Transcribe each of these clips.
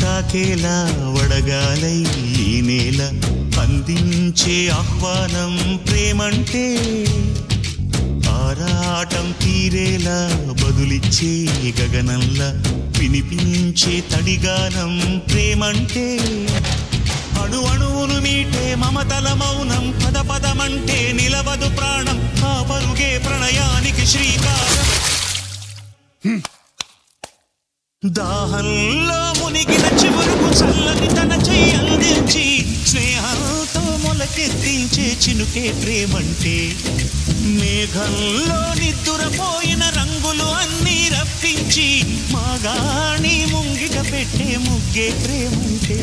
తాకేలా వడగాలై ఈ నేల అందించే ఆహ్వానం ప్రేమంటే ఆరాటం తీరేలా బదులిచ్చే గగనంలా వినిపించే తడిగానం ప్రేమంటే అణు అణువును మీటే మమతల మౌనం పద పదమంటే నిలవదు ప్రాణం ఆ పరుగే ప్రణయానికి శ్రీకారం దాహంలో మునిగిన చివరకు చల్లని తన చెయ్యి అందించి స్నేహంతో మొలకెత్తించే చినుకే ప్రేమంటే మేఘంలో నిద్దురపోయిన రంగులు అన్నీ రప్పించి మాగాణి ముంగిట పెట్టే ముగ్గే ప్రేమంటే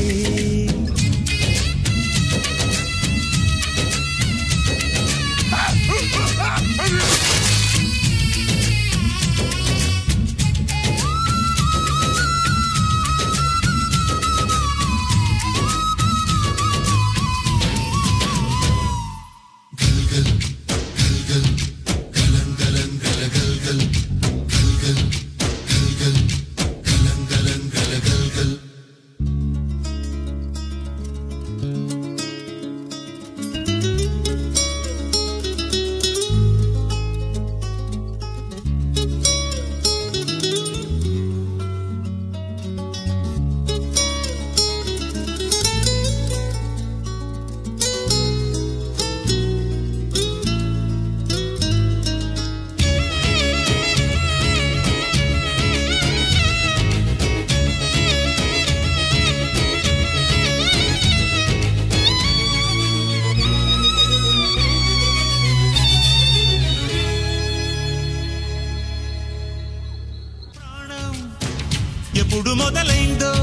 ఎప్పుడు మొదలైందో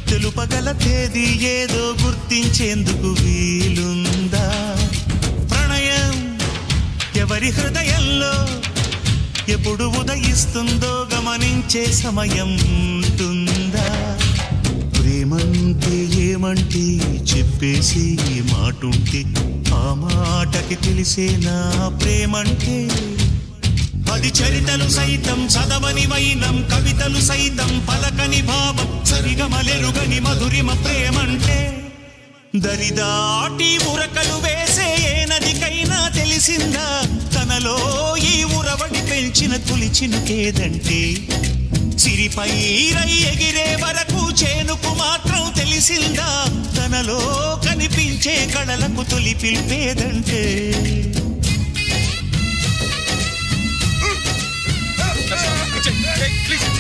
తెలుపగల తేదీ ఏదో గుర్తించేందుకు వీలుందా ప్రణయం ఎవరి హృదయంలో ఎప్పుడు ఉదయిస్తుందో గమనించే సమయం ఉంటుందా ప్రేమంటే ఏమంటే చెప్పేసి మాటుంటే ఆ మాటకి తెలిసేనా ప్రేమంటే అది చరితలు సైతం చదవని వైనం కవితలు సైతం పలకని భావం సరిగమలెరుగని మధురిమ ప్రేమంటే దరిదాటి ఉరకలు వేసే ఏ నదికైనా తెలిసిందా తనలో ఈ ఉరవడి పెంచిన తొలి చినుకేదంటే సిరిపై రై ఎగిరే వరకు చేనుకు మాత్రం తెలిసిందా తనలో కనిపించే కళలకు తొలి పిలిపేదంటే Please.